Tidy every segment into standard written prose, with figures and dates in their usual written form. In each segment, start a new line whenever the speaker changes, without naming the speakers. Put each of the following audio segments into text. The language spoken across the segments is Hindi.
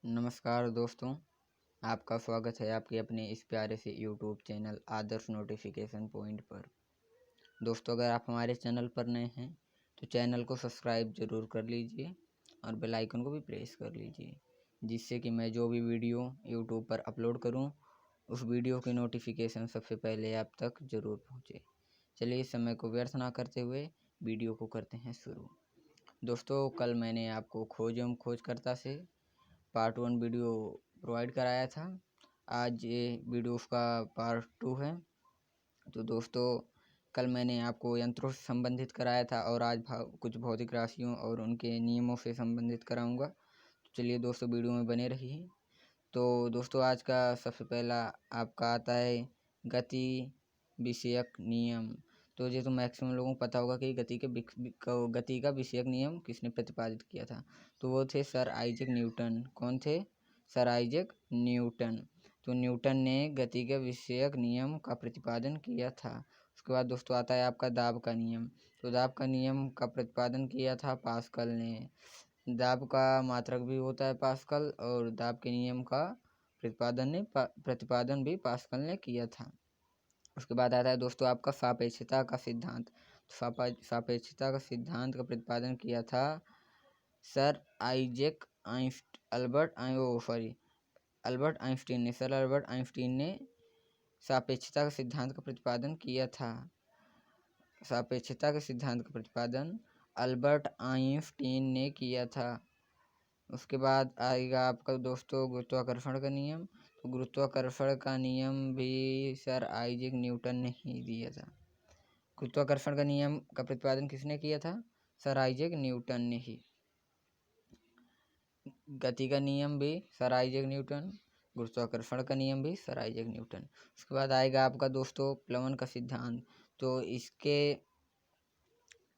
नमस्कार दोस्तों, आपका स्वागत है आपके अपने इस प्यारे से यूट्यूब चैनल आदर्श नोटिफिकेशन पॉइंट पर। दोस्तों, अगर आप हमारे चैनल पर नए हैं तो चैनल को सब्सक्राइब ज़रूर कर लीजिए और बेल आइकन को भी प्रेस कर लीजिए, जिससे कि मैं जो भी वीडियो यूट्यूब पर अपलोड करूं, उस वीडियो की नोटिफिकेशन सबसे पहले आप तक ज़रूर पहुंचे। चलिए, इस समय को व्यर्थ ना करते हुए वीडियो को करते हैं शुरू। दोस्तों, कल मैंने आपको खोज एवं खोजकर्ता से पार्ट 1 वीडियो प्रोवाइड कराया था। आज ये वीडियो उसका पार्ट 2 है। तो दोस्तों, कल मैंने आपको यंत्रों से संबंधित कराया था और आज कुछ भौतिक राशियों और उनके नियमों से संबंधित कराऊंगा। तो चलिए दोस्तों, वीडियो में बने रहिए। तो दोस्तों, आज का सबसे पहला आपका आता है गति विषयक नियम। तो ये तो मैक्सिमम लोगों को पता होगा कि गति का विषयक नियम किसने प्रतिपादित किया था। तो वो थे सर आइजैक न्यूटन। कौन थे? Sir Isaac Newton. तो न्यूटन ने गति के विषयक नियम का प्रतिपादन किया था। उसके बाद दोस्तों आता है आपका दाब का नियम। तो दाब का नियम का प्रतिपादन किया था पास्कल ने। दाब का मात्रक भी होता है पास्कल, और दाब के नियम का प्रतिपादन भी पास्कल ने किया था। उसके बाद आता है दोस्तों आपका सापेक्षता का सिद्धांत। सापेक्षता का सिद्धांत का प्रतिपादन किया था सर अल्बर्ट आइंस्टीन ने सापेक्षता का सिद्धांत का प्रतिपादन किया था। सापेक्षता के सिद्धांत का प्रतिपादन अल्बर्ट आइंस्टीन ने किया था। उसके बाद आएगा आपका दोस्तों गुरुत्वाकर्षण का नियम। तो गुरुत्वाकर्षण का नियम भी सर आइजैक न्यूटन ने ही दिया था। गुरुत्वाकर्षण का नियम का प्रतिपादन किसने किया था? सर आइजैक न्यूटन ने ही। गति का नियम भी सर आइजैक न्यूटन, गुरुत्वाकर्षण का नियम भी सर आइजैक न्यूटन। उसके बाद आएगा आपका दोस्तों प्लवन का सिद्धांत। तो इसके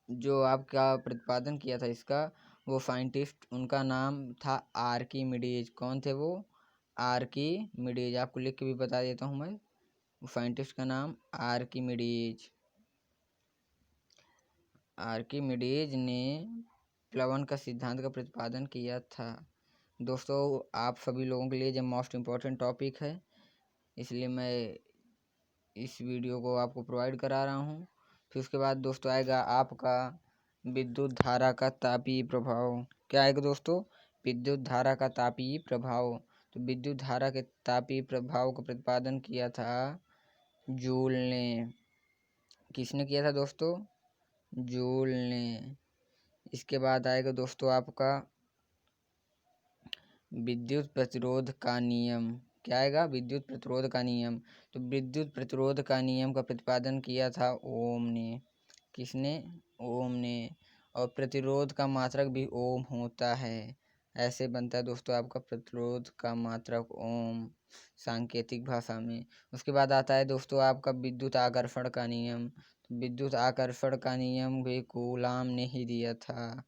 जो आपका प्रतिपादन किया था इसका, वो साइंटिस्ट, उनका नाम था आर्किमिडीज। कौन थे वो? आर्किमिडीज। आपको लिख के भी बता देता हूँ मैं। साइंटिस्ट का नाम आर्किमिडीज ने प्लवन का सिद्धांत का प्रतिपादन किया था। दोस्तों, आप सभी लोगों के लिए जो मोस्ट इम्पॉर्टेंट टॉपिक है, इसलिए मैं इस वीडियो को आपको प्रोवाइड करा रहा हूँ। फिर उसके बाद दोस्तों आएगा आपका विद्युत धारा का तापीय प्रभाव। क्या आएगा दोस्तों? विद्युत धारा का तापीय प्रभाव। तो विद्युत धारा के तापीय प्रभाव का प्रतिपादन किया था जूल ने। किसने किया था दोस्तों? जूल ने। इसके बाद आएगा दोस्तों आपका विद्युत प्रतिरोध का नियम। क्या आएगा? विद्युत प्रतिरोध का नियम। तो विद्युत प्रतिरोध का नियम का प्रतिपादन किया था ओम ने। किसने? ओम ने। और प्रतिरोध का मात्रक भी ओम होता है। ऐसे बनता है दोस्तों आपका प्रतिरोध का मात्रक ओम सांकेतिक भाषा में। उसके बाद आता है दोस्तों आपका विद्युत आकर्षण का नियम। तो विद्युत आकर्षण का नियम भी कूलाम ने ही दिया था।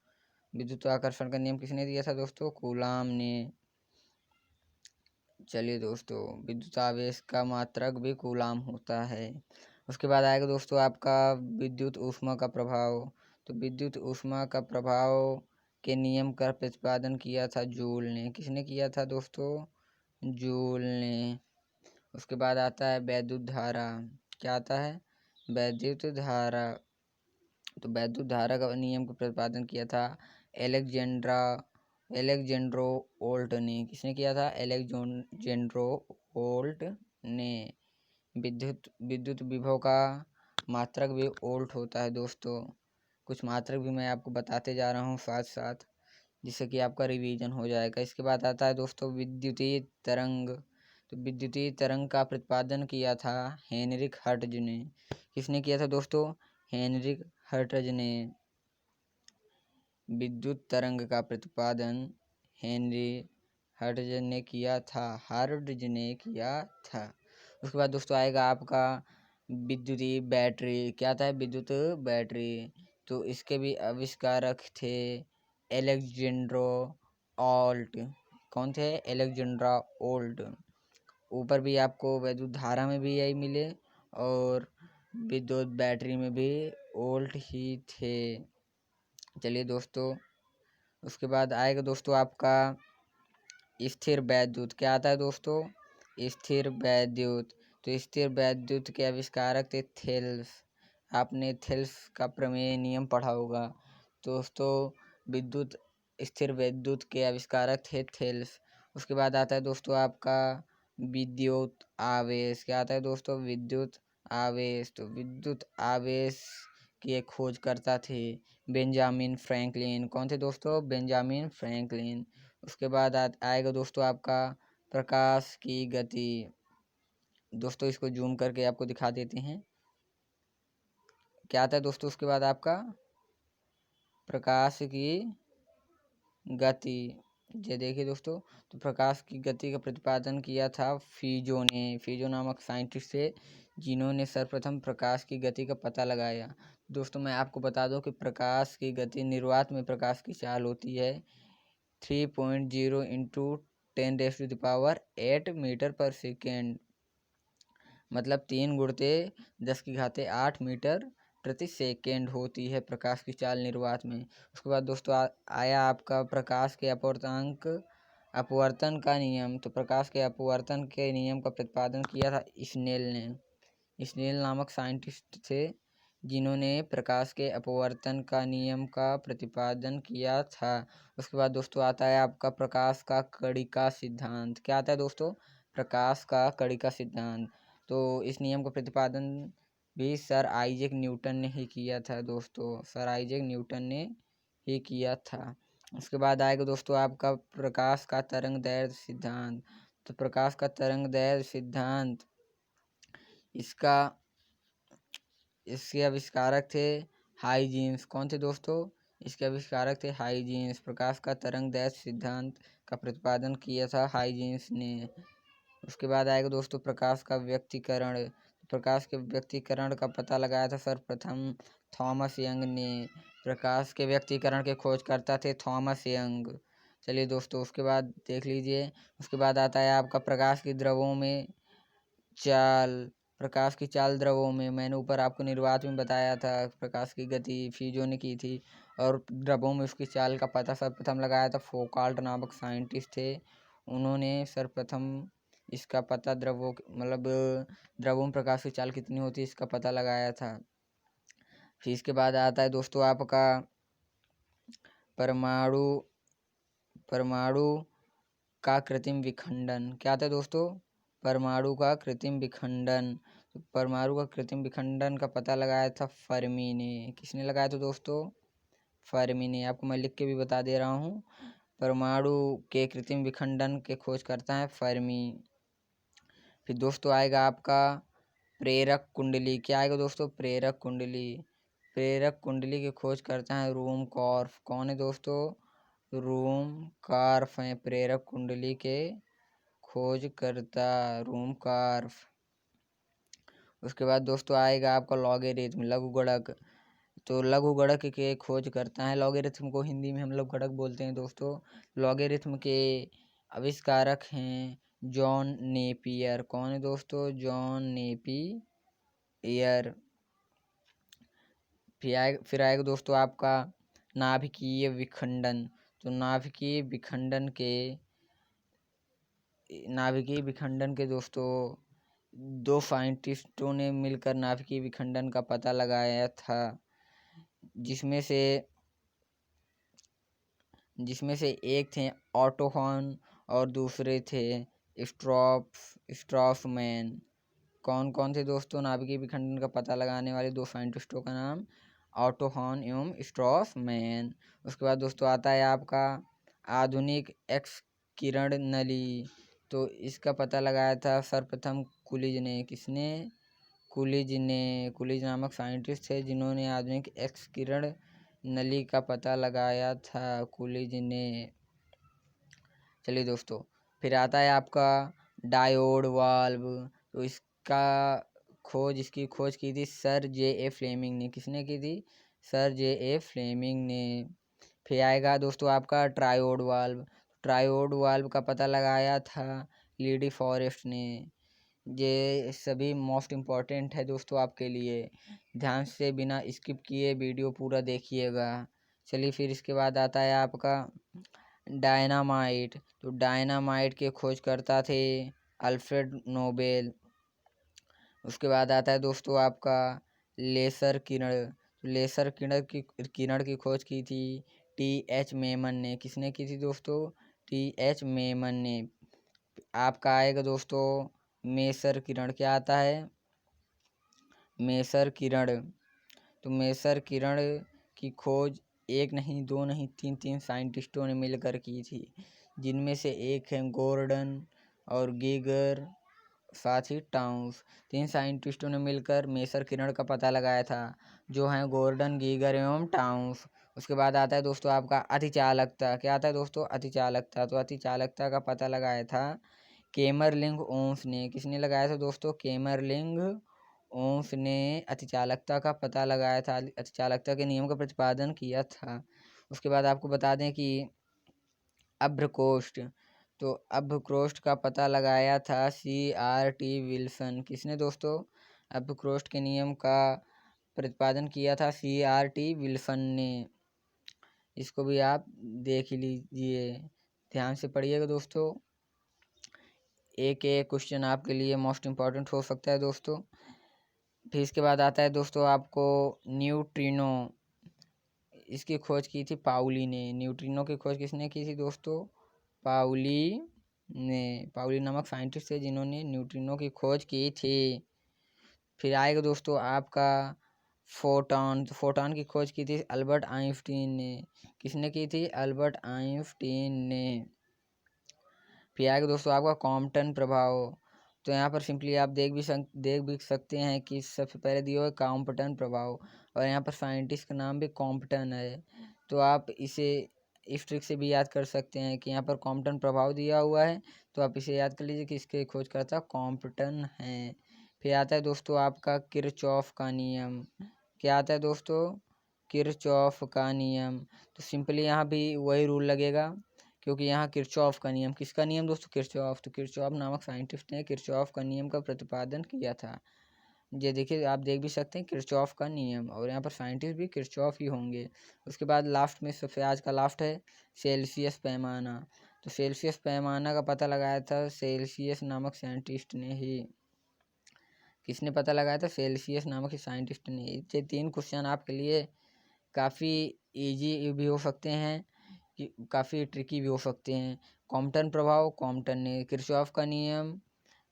विद्युत आकर्षण का नियम किसने दिया था दोस्तों? कूलाम ने। चलिए दोस्तों, विद्युत आवेश का मात्रक भी कूलाम होता है। उसके बाद आएगा दोस्तों आपका विद्युत ऊष्मा का प्रभाव। तो विद्युत ऊष्मा का प्रभाव के नियम का प्रतिपादन किया था जूल ने। किसने किया था दोस्तों? जूल ने। उसके बाद आता है वैद्युत धारा। क्या आता है? वैद्युत धारा। तो वैद्युत धारा का नियम का प्रतिपादन किया था एलेक्जेंड्रो वोल्ट ने। किसने किया था? एलेक्जेंड्रो वोल्ट ने। विद्युत विभव का मात्रक भी वोल्ट होता है दोस्तों। कुछ मात्रक भी मैं आपको बताते जा रहा हूँ साथ साथ, जिससे कि आपका रिवीजन हो जाएगा। इसके बाद आता है दोस्तों विद्युतीय तरंग। तो विद्युतीय तरंग का प्रतिपादन किया था हेनरिक हर्ट्ज ने। किसने किया था दोस्तों? हेनरिक हर्ट्ज ने। विद्युत तरंग का प्रतिपादन हेनरी हर्ट्ज ने किया था। उसके बाद दोस्तों आएगा आपका विद्युतीय बैटरी। क्या था? विद्युत बैटरी। तो इसके भी आविष्कारक थे एलेक्जेंड्रो ऑल्ट। कौन थे? एलेक्जेंड्रा ओल्ट। ऊपर भी आपको विद्युत धारा में भी यही मिले और विद्युत बैटरी में भी ओल्ट ही थे। चलिए दोस्तों, उसके बाद आएगा दोस्तों आपका स्थिर वैद्युत क्या आता है दोस्तों? स्थिर वैद्युत। तो स्थिर वैद्युत के आविष्कारक थे थेल्स। आपने थेल्स का प्रमेय नियम पढ़ा होगा। दोस्तों विद्युत स्थिर वैद्युत के आविष्कारक थे थेल्स। उसके बाद आता है दोस्तों आपका विद्युत आवेश। क्या आता है दोस्तों? विद्युत आवेश। तो विद्युत आवेश के खोजकर्ता थे बेंजामिन फ्रैंकलिन। कौन थे दोस्तों? Benjamin Franklin. उसके बाद आएगा दोस्तों आपका प्रकाश की गति। दोस्तों इसको जूम करके आपको दिखा देते हैं। क्या आता है दोस्तों उसके बाद आपका प्रकाश की गति। ये देखिए दोस्तों, तो प्रकाश की गति का प्रतिपादन किया था फीजो ने। फीजो नामक साइंटिस्ट थे जिन्होंने सर्वप्रथम प्रकाश की गति का पता लगाया। दोस्तों मैं आपको बता दूं कि प्रकाश की गति, निर्वात में प्रकाश की चाल होती है 3.0 इंटू 10⁸ मीटर पर सेकेंड, मतलब 3 गुणित 10⁸ मीटर प्रति सेकेंड होती है प्रकाश की चाल निर्वात में। उसके बाद दोस्तों आया आपका प्रकाश के अपवर्तन का नियम। तो प्रकाश के अपवर्तन के नियम का प्रतिपादन किया था स्नेल ने। स्नेल नामक साइंटिस्ट थे जिन्होंने प्रकाश के अपवर्तन का नियम का प्रतिपादन किया था। उसके बाद दोस्तों आता है आपका प्रकाश का कणिका सिद्धांत। क्या आता है दोस्तों? प्रकाश का कणिका सिद्धांत। तो इस नियम का प्रतिपादन भी सर आइजैक न्यूटन ने ही किया था दोस्तों। सर आइजैक न्यूटन ने ही किया था। उसके बाद आएगा दोस्तों आपका प्रकाश का तरंग दैर्ध्य सिद्धांत। तो प्रकाश का तरंग दैर्ध्य सिद्धांत इसके आविष्कारक थे हाइजेंस। कौन थे दोस्तों? इसके आविष्कारक थे हाइजेंस। प्रकाश का तरंग दैर्ध्य सिद्धांत का प्रतिपादन किया था हाइजेंस ने। उसके बाद आएगा दोस्तों प्रकाश का व्यक्तीकरण। प्रकाश के व्यक्तीकरण का पता लगाया था सर्वप्रथम थॉमस यंग ने। प्रकाश के व्यक्तीकरण के खोजकर्ता थे थॉमस यंग। चलिए दोस्तों उसके बाद देख लीजिए। उसके बाद आता है आपका प्रकाश की द्रवों में चाल। प्रकाश की चाल द्रवों में, मैंने ऊपर आपको निर्वात में बताया था प्रकाश की गति फीजो ने की थी, और द्रवों में उसकी चाल का पता सर्वप्रथम लगाया था फोकाल्ट नामक साइंटिस्ट थे। उन्होंने सर्वप्रथम इसका पता द्रवों में प्रकाश की चाल कितनी होती है इसका पता लगाया था। फिर इसके बाद आता है दोस्तों आपका परमाणु का कृत्रिम विखंडन। क्या था दोस्तों? परमाणु का कृत्रिम विखंडन। परमाणु का कृत्रिम विखंडन का पता लगाया था फर्मी ने। किसने लगाया था दोस्तों? फर्मी ने। आपको मैं लिख के भी बता दे रहा हूँ, परमाणु के कृत्रिम विखंडन के खोज करता है फर्मी। फिर दोस्तों आएगा आपका प्रेरक कुंडली। क्या आएगा दोस्तों? प्रेरक कुंडली। प्रेरक कुंडली की खोज करता है रूमकॉर्फ। कौन है दोस्तों? रूमकॉर्फ है प्रेरक कुंडली के खोज करता, रूमकॉर्फ। उसके बाद दोस्तों आएगा आपका लॉगरिथम, लघुगणक। तो लघुगणक के खोज करता है, लॉगरिथम को हिंदी में हम लोग गणक बोलते हैं दोस्तों। लॉगरिथम के आविष्कारक हैं जॉन नेपियर। कौन है दोस्तों? John Napier. फिर आएगा दोस्तों आपका नाभिकीय विखंडन। तो नाभिकीय विखंडन के दोस्तों दो साइंटिस्टों ने मिलकर नाभिकीय विखंडन का पता लगाया था, जिसमें से एक थे ऑटो हॉर्न और दूसरे थे स्ट्रॉसमैन। कौन थे दोस्तों नाभिकीय विखंडन का पता लगाने वाले दो साइंटिस्टों का नाम? ऑटो हॉर्न एवं स्ट्रॉसमैन। उसके बाद दोस्तों आता है आपका आधुनिक एक्स किरण नली। तो इसका पता लगाया था सर्वप्रथम कुलिज ने। किसने? कुलिज ने। कुलिज नामक साइंटिस्ट थे जिन्होंने आधुनिक एक्स किरण नली का पता लगाया था, कुलिज ने। चलिए दोस्तों फिर आता है आपका डायोड वाल्व। तो इसकी खोज की थी सर जे फ्लेमिंग ने। किसने की थी? सर जे फ्लेमिंग ने। फिर आएगा दोस्तों आपका ट्रायोड वाल्व। ट्रायोड वाल्व का पता लगाया था लीडी फॉरेस्ट ने। ये सभी मोस्ट इम्पॉर्टेंट है दोस्तों आपके लिए, ध्यान से बिना स्किप किए वीडियो पूरा देखिएगा। चलिए फिर इसके बाद आता है आपका डायनामाइट, तो डायनामाइट के खोजकर्ता थे अल्फ्रेड नोबेल। उसके बाद आता है दोस्तों आपका लेसर किरण। तो लेसर किरण की खोज की थी टी.एच. मेमन ने। किसने की थी दोस्तों? टी.एच. मेमन ने। आपका आएगा दोस्तों मेसर किरण। क्या आता है? मेसर किरण। तो मेसर किरण की खोज एक नहीं, दो नहीं, तीन साइंटिस्टों ने मिलकर की थी, जिनमें से एक है गॉर्डन और गीगर, साथ ही टाउन्स। तीन साइंटिस्टों ने मिलकर मेसर किरण का पता लगाया था, जो हैं गॉर्डन, गीगर एवं टाउन्स। उसके बाद आता है दोस्तों आपका अतिचालकता। क्या आता है दोस्तों? अतिचालकता। तो अतिचालकता का पता लगाया था केमरलिंग ओम्स ने। किसने लगाया था दोस्तों? केमरलिंग ओम्स ने अतिचालकता का पता लगाया था, अतिचालकता के नियम का प्रतिपादन किया था। उसके बाद आपको बता दें कि अभ्रकोष्ठ, तो अभ्रकोष्ठ का पता लगाया था C.R.T. विल्सन। किसने दोस्तों? अभ्रकोष्ठ के नियम का प्रतिपादन किया था C.R.T. विल्सन ने। इसको भी आप देख लीजिए, ध्यान से पढ़िएगा दोस्तों। एक क्वेश्चन आपके लिए मोस्ट इम्पॉर्टेंट हो सकता है दोस्तों। फिर इसके बाद आता है दोस्तों आपको न्यूट्रिनो। इसकी खोज की थी पाउली ने। न्यूट्रिनो की खोज किसने की थी दोस्तों? पाउली ने। पाउली नामक साइंटिस्ट थे जिन्होंने न्यूट्रिनो की खोज की थी। फिर आएगा दोस्तों आपका फोटॉन। तो फोटॉन की खोज की थी अल्बर्ट आइंस्टीन ने। किसने की थी? अल्बर्ट आइंस्टीन ने। फिर आएगा दोस्तों आपका कॉम्पटन प्रभाव। तो यहाँ पर सिंपली आप देख भी सकते हैं कि सबसे पहले दिया हुआ है कॉम्पटन प्रभाव, और यहाँ पर साइंटिस्ट का नाम भी कॉम्पटन है। तो आप इसे इस ट्रिक से भी याद कर सकते हैं कि यहाँ पर कॉम्पटन प्रभाव दिया हुआ है, तो आप इसे याद कर लीजिए कि इसके खोजकर्ता कॉम्पटन है। फिर आता है दोस्तों आपका किरचॉफ का नियम। क्या आता है दोस्तों? किरचॉफ का नियम। तो सिंपली यहाँ भी वही रूल लगेगा, क्योंकि यहाँ किरचॉफ का नियम, किसका नियम दोस्तों? किरचॉफ। तो किरचॉफ नामक साइंटिस्ट ने किरचॉफ का नियम का प्रतिपादन किया था। ये देखिए, आप देख भी सकते हैं किरचॉफ का नियम, और यहाँ पर साइंटिस्ट भी किरचॉफ ही होंगे। उसके बाद लास्ट में सबसे आज का लास्ट है सेल्सियस पैमाना। तो सेल्सियस पैमाना का पता लगाया था सेल्सियस नामक साइंटिस्ट ने ही। किसने पता लगाया था? सेल्सियस नामक साइंटिस्ट ने। ये तीन क्वेश्चन आपके लिए काफ़ी इजी भी हो सकते हैं, काफ़ी ट्रिकी भी हो सकते हैं। कॉम्पटन प्रभाव कॉम्पटन ने, किरचॉफ का नियम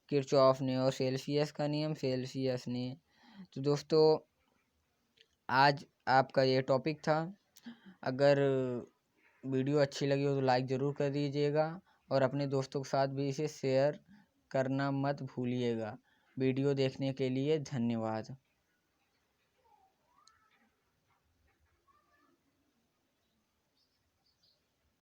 किरचॉफ ने, और सेल्सियस का नियम सेल्सियस ने। तो दोस्तों आज आपका ये टॉपिक था। अगर वीडियो अच्छी लगी हो तो लाइक ज़रूर कर दीजिएगा, और अपने दोस्तों के साथ भी इसे शेयर करना मत भूलिएगा। वीडियो देखने के लिए धन्यवाद।